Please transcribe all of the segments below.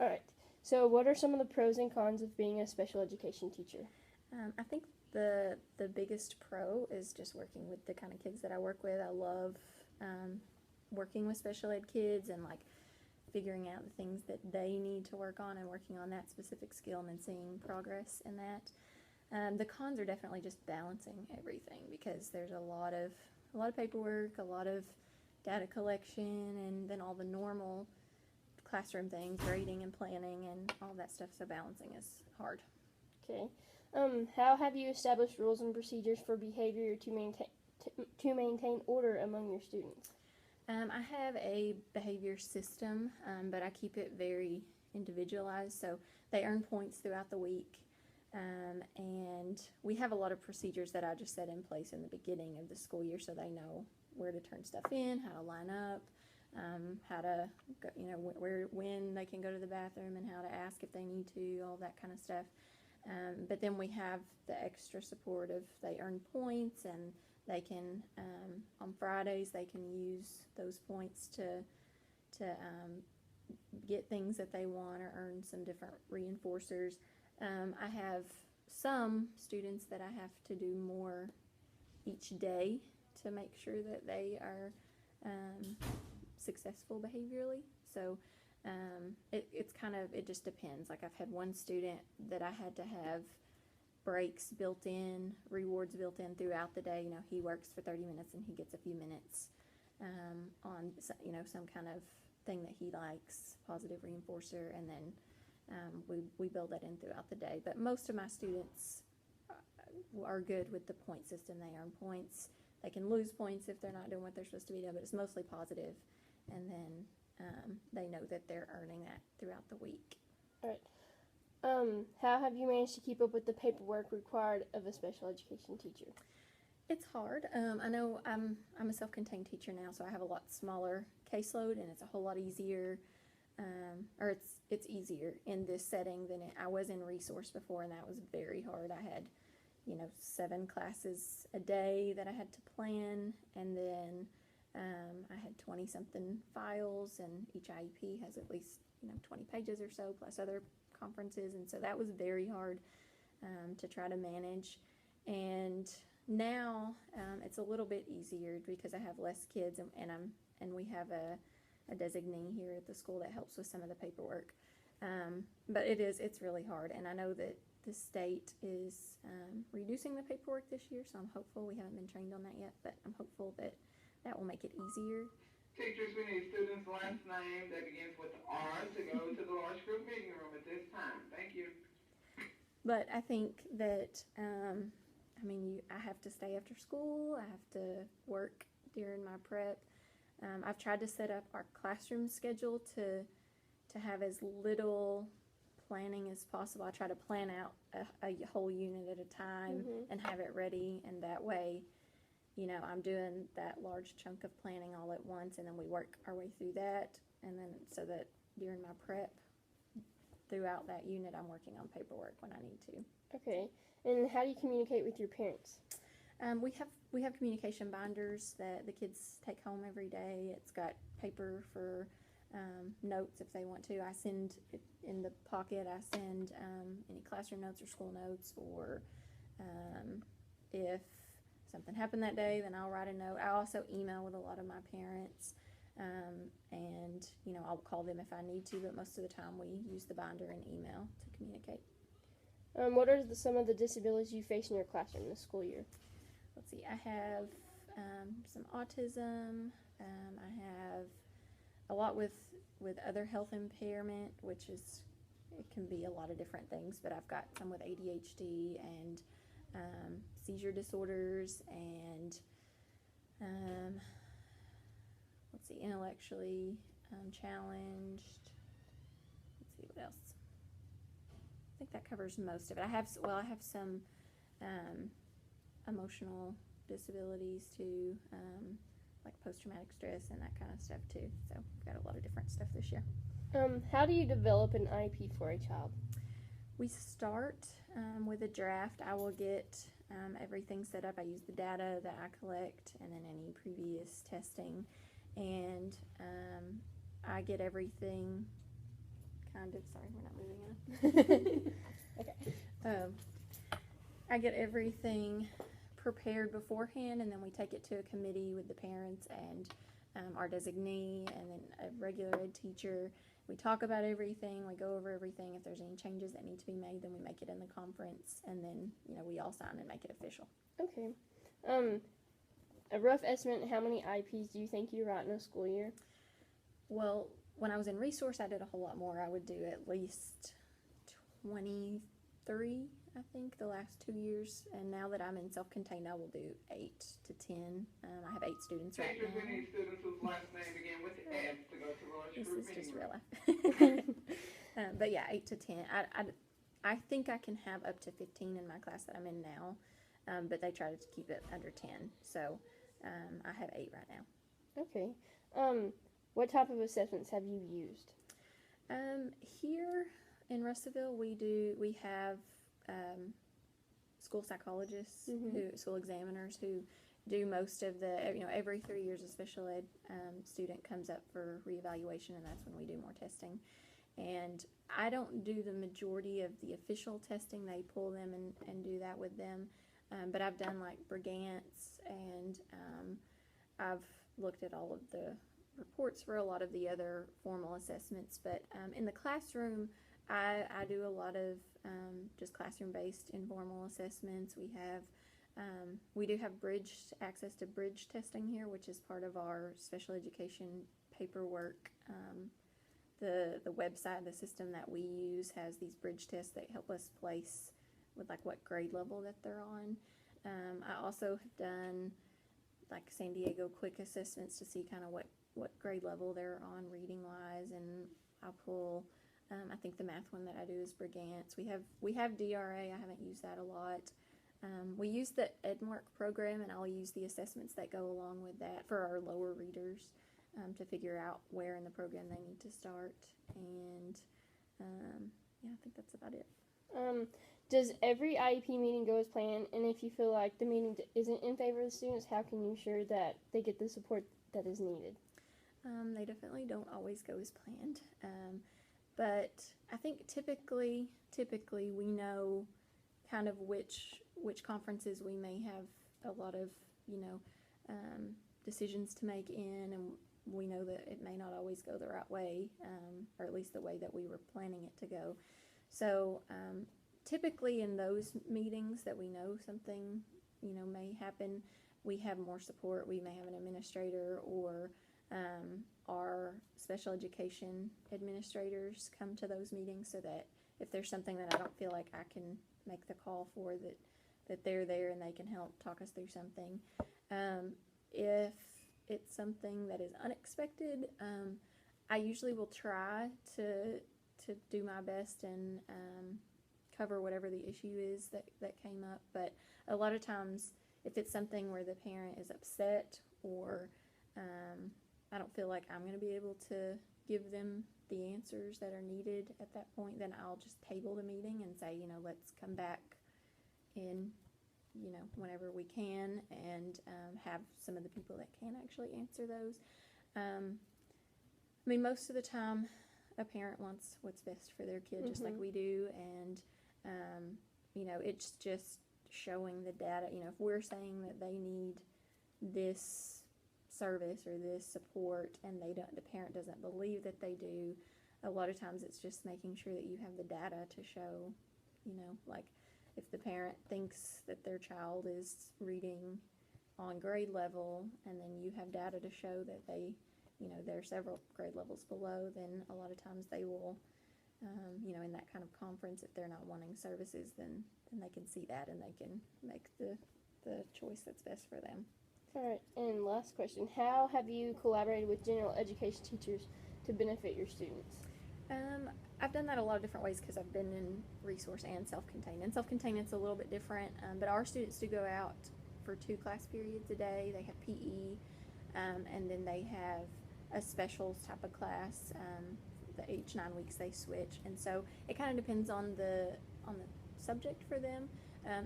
All right. So, what are some of the pros and cons of being a special education teacher? I think the biggest pro is just working with the kind of kids that I work with. I love working with special ed kids and like figuring out the things that they need to work on and working on that specific skill and then seeing progress in that. The cons are definitely just balancing everything because there's a lot of paperwork, a lot of data collection, and then all the normal classroom things, grading and planning and all that stuff. So balancing is hard. Okay. How have you established rules and procedures for behavior to maintain order among your students? I have a behavior system, but I keep it very individualized. So they earn points throughout the week. And we have a lot of procedures that I just set in place in the beginning of the school year so they know where to turn stuff in, how to line up, how to go, when they can go to the bathroom and how to ask if they need to, all that kind of stuff. But then we have the extra support of they earn points and they can, on Fridays, they can use those points to get things that they want or earn some different reinforcers. I have some students that I have to do more each day to make sure that they are successful behaviorally. So it just depends. Like I've had one student that I had to have breaks built in, rewards built in throughout the day. He works for 30 minutes and he gets a few minutes on some kind of thing that he likes, positive reinforcer, and then we build that in throughout the day. But most of my students are good with the point system. They earn points. They can lose points if they're not doing what they're supposed to be doing, but it's mostly positive. And then they know that they're earning that throughout the week. All right. How have you managed to keep up with the paperwork required of a special education teacher? It's hard. I know I'm a self-contained teacher now, so I have a lot smaller caseload, and it's a whole lot easier. Or it's easier in this setting than I was in resource before, and that was very hard. I had 7 classes a day that I had to plan, and then I had 20 something files, and each IEP has at least 20 pages or so plus other conferences, and so that was very hard to try to manage. And now it's a little bit easier because I have less kids, and we have a designee here at the school that helps with some of the paperwork. But it's really hard, and I know that the state is reducing the paperwork this year, so I'm hopeful. We haven't been trained on that yet, but I'm hopeful that will make it easier. Teachers, we need students' last name that begins with R to go to the large group meeting room at this time. Thank you. But I think that, I have to stay after school. I have to work during my prep. I've tried to set up our classroom schedule to have as little planning as possible. I try to plan out a whole unit at a time and have it ready, and that way, I'm doing that large chunk of planning all at once, and then we work our way through that, and then so that during my prep, throughout that unit, I'm working on paperwork when I need to. Okay. And how do you communicate with your parents? We have communication binders that the kids take home every day. It's got paper for notes if they want to. I send it in the pocket. I send any classroom notes or school notes, or if something happened that day, then I'll write a note. I also email with a lot of my parents, and I'll call them if I need to, but most of the time we use the binder and email to communicate. What are some of the disabilities you face in your classroom this school year? Let's see, I have some autism. I have a lot with other health impairment, which it can be a lot of different things, but I've got some with ADHD and seizure disorders, and let's see, intellectually challenged. Let's see what else. I think that covers most of it. I have some emotional disabilities too, like post-traumatic stress and that kind of stuff too. So I've got a lot of different stuff this year. How do you develop an IEP for a child? We start with a draft. I will get everything set up. I use the data that I collect and then any previous testing, and I get everything kind kind of, sorry, we're not moving in. Okay. I get everything prepared beforehand, and then we take it to a committee with the parents and our designee and then a regular ed teacher. We talk about everything, we go over everything. If there's any changes that need to be made, then we make it in the conference, and then, we all sign and make it official. Okay. A rough estimate, how many IEPs do you think you write in a school year? Well, when I was in resource, I did a whole lot more. I would do at least 23, I think, the last 2 years. And now that I'm in self-contained, I will do 8 to 10. I have 8 students right Teachers, we now. need students whose last name begin with S to go to the large This group is just meeting real life. But yeah, 8 to 10. I think I can have up to 15 in my class that I'm in now, but they try to keep it under 10. So I have 8 right now. Okay. What type of assessments have you used? Here in Russellville, we have school psychologists, school examiners who do most of the, every 3 years a special ed student comes up for reevaluation, and that's when we do more testing. And I don't do the majority of the official testing. They pull them and do that with them. But I've done like Brigant's, and I've looked at all of the reports for a lot of the other formal assessments. But in the classroom, I do a lot of just classroom-based informal assessments. We do have access to bridge testing here, which is part of our special education paperwork. The website, the system that we use has these bridge tests that help us place with like what grade level that they're on. I also have done like San Diego quick assessments to see kind of what grade level they're on reading wise, and I'll pull I think the math one that I do is Brigant's. We have DRA. I haven't used that a lot. We use the Edmark program, and I'll use the assessments that go along with that for our lower readers to figure out where in the program they need to start. And yeah, I think that's about it. Does every IEP meeting go as planned? And if you feel like the meeting isn't in favor of the students, how can you ensure that they get the support that is needed? They definitely don't always go as planned. But I think typically we know kind of which conferences we may have a lot of, decisions to make in, and we know that it may not always go the right way, or at least the way that we were planning it to go. So typically in those meetings that we know something, may happen, we have more support. We may have an administrator, or our special education administrators come to those meetings, so that if there's something that I don't feel like I can make the call for, that they're there and they can help talk us through something. If it's something that is unexpected, I usually will try to do my best and cover whatever the issue is that came up. But a lot of times, if it's something where the parent is upset, or I don't feel like I'm going to be able to give them the answers that are needed at that point, then I'll just table the meeting and say, let's come back in, whenever we can, and have some of the people that can actually answer those. Most of the time, a parent wants what's best for their kid, just like we do, and, it's just showing the data. If we're saying that they need this service or this support, and the parent doesn't believe that they do, a lot of times it's just making sure that you have the data to show, like if the parent thinks that their child is reading on grade level, and then you have data to show that they're several grade levels below, then a lot of times they will, in that kind of conference, if they're not wanting services, then they can see that and they can make the choice that's best for them. All right, and last question. How have you collaborated with general education teachers to benefit your students? I've done that a lot of different ways, because I've been in resource and self-contained. In self-contained, it's a little bit different, but our students do go out for 2 class periods a day. They have PE, and then they have a special type of class. Each 9 weeks they switch, and so it kind of depends on the subject for them.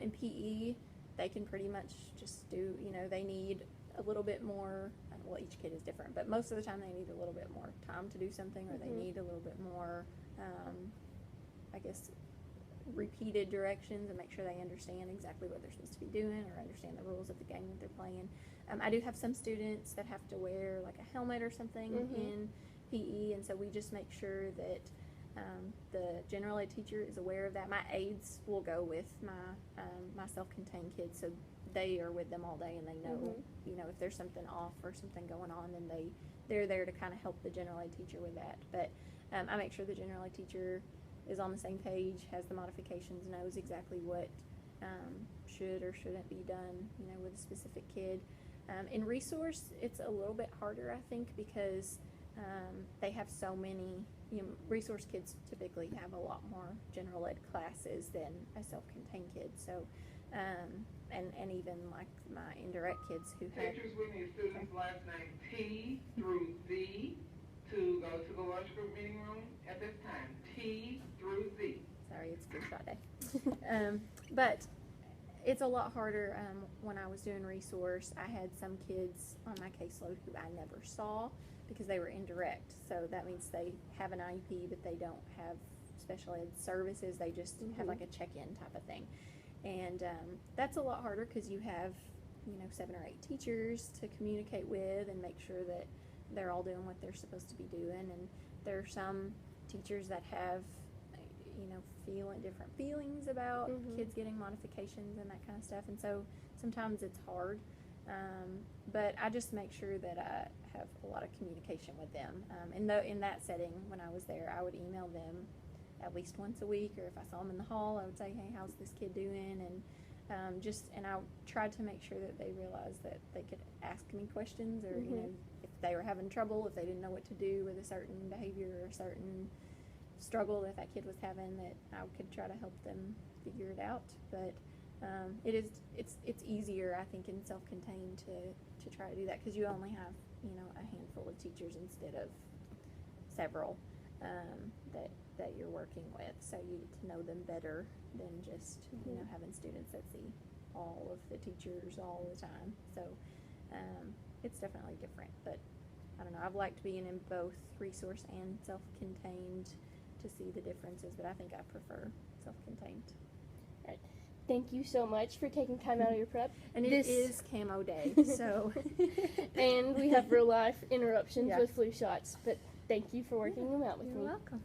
In PE, they can pretty much just do, they need a little bit more, well, each kid is different, but most of the time they need a little bit more time to do something, or they need a little bit more I guess, repeated directions and make sure they understand exactly what they're supposed to be doing or understand the rules of the game that they're playing. I do have some students that have to wear like a helmet or something in PE, and so we just make sure that the general ed teacher is aware of that. My aides will go with my self-contained kids, so they are with them all day, and they know, you know, if there's something off or something going on, then they're there to kind of help the general ed teacher with that. But I make sure the general ed teacher is on the same page, has the modifications, knows exactly what should or shouldn't be done, you know, with a specific kid. In resource, it's a little bit harder, I think, because they have so many, you know, resource kids typically have a lot more general ed classes than a self-contained kid. So, and even like my indirect kids who have. Teachers, we need students' last name T through Z to go to the large group meeting room at this time. T through Z. Sorry, it's flu shot day. But it's a lot harder. When I was doing resource, I had some kids on my caseload who I never saw because they were indirect. So that means they have an IEP, but they don't have special ed services. They just have like a check-in type of thing. And that's a lot harder because you have, you know, 7 or 8 teachers to communicate with and make sure that they're all doing what they're supposed to be doing. And there are some teachers that have, you know, different feelings about kids getting modifications and that kind of stuff. And so sometimes it's hard. But I just make sure that I have a lot of communication with them. In that setting, when I was there, I would email them at least once a week, or if I saw them in the hall, I would say, hey, how's this kid doing? And and I tried to make sure that they realized that they could ask me questions, or, you know, if they were having trouble, if they didn't know what to do with a certain behavior or a certain struggle that kid was having, that I could try to help them figure it out. But it's easier, I think, in self-contained to try to do that, because you only have, you know, a handful of teachers instead of several that you're working with, so you get to know them better than just you know, having students that see all of the teachers all the time. So it's definitely different, but I don't know, I've liked being in both resource and self-contained to see the differences, but I think I prefer self-contained. All right. Thank you so much for taking time out of your prep. And it is camo day, so. And we have real life interruptions Yeah. with flu shots, but thank you for working them out with me. You're welcome.